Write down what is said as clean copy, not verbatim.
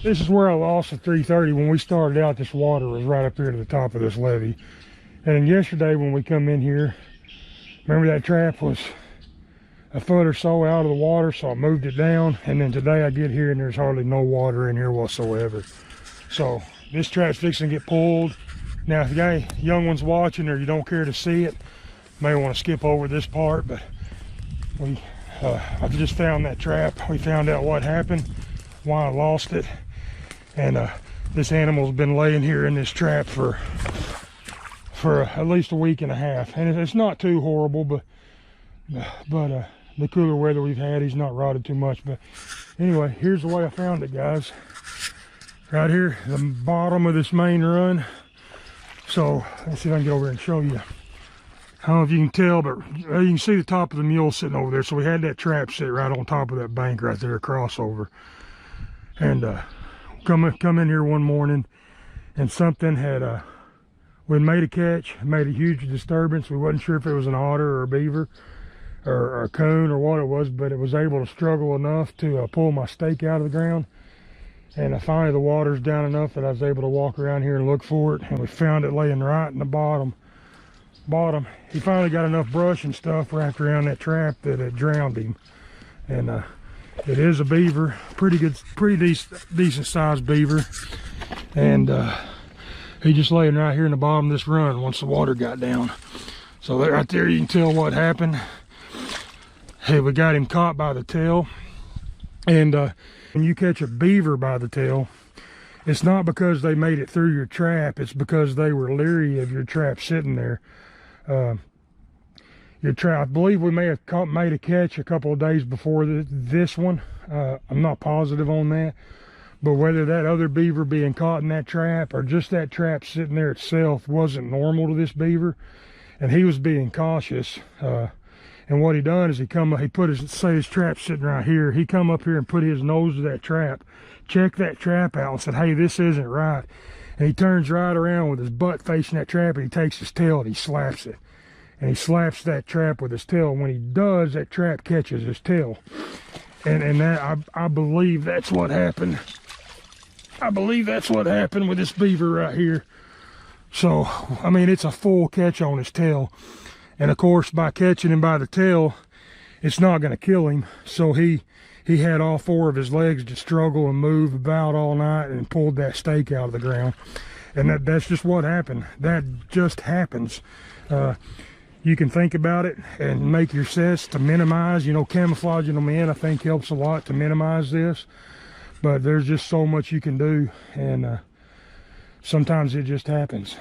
This is where I lost the 330. When we started out, this water was right up here to the top of this levee. And then yesterday when we come in here, remember that trap was a foot or so out of the water, so I moved it down. And then today I get here and there's hardly no water in here whatsoever. So this trap's fixing to get pulled. Now, if you got any young ones watching or you don't care to see it, you may want to skip over this part, but I've just found that trap. We found out what happened, why I lost it. And this animal's been laying here in this trap for at least a week and a half. And it's not too horrible, but the cooler weather we've had, he's not rotted too much. But anyway, here's the way I found it, guys. Right here, the bottom of this main run. So let's see if I can get over here and show you. I don't know if you can tell, but you can see the top of the mule sitting over there. So we had that trap sit right on top of that bank right there, crossover. And come in here one morning, and something had we made a catch, made a huge disturbance. We wasn't sure if it was an otter or a beaver or a coon or what it was, but it was able to struggle enough to pull my stake out of the ground. And finally the water's down enough that I was able to walk around here and look for it, and we found it laying right in the bottom. He finally got enough brush and stuff wrapped around that trap that it drowned him. And it is a beaver, pretty decent sized beaver. And he just laying right here in the bottom of this run once the water got down. So that right there, you can tell what happened. Hey, we got him caught by the tail. And when you catch a beaver by the tail, it's not because they made it through your trap, it's because they were leery of your trap sitting there. Your trap, I believe we may have made a catch a couple of days before this one. I'm not positive on that, but whether that other beaver being caught in that trap or just that trap sitting there itself wasn't normal to this beaver, and he was being cautious. And what he done is he put his trap sitting right here. He come up here and put his nose to that trap, checked that trap out and said, hey, this isn't right. And he turns right around with his butt facing that trap, and he takes his tail and he slaps it. And he slaps that trap with his tail. When he does, that trap catches his tail. And that, I believe that's what happened. I believe that's what happened with this beaver right here. So, I mean, it's a full catch on his tail. And of course, by catching him by the tail, it's not going to kill him. So he had all four of his legs to struggle and move about all night and pulled that stake out of the ground. And that's just what happened. That just happens. You can think about it and make your sets to minimize, camouflaging them in, I think helps a lot to minimize this. But there's just so much you can do, and sometimes it just happens.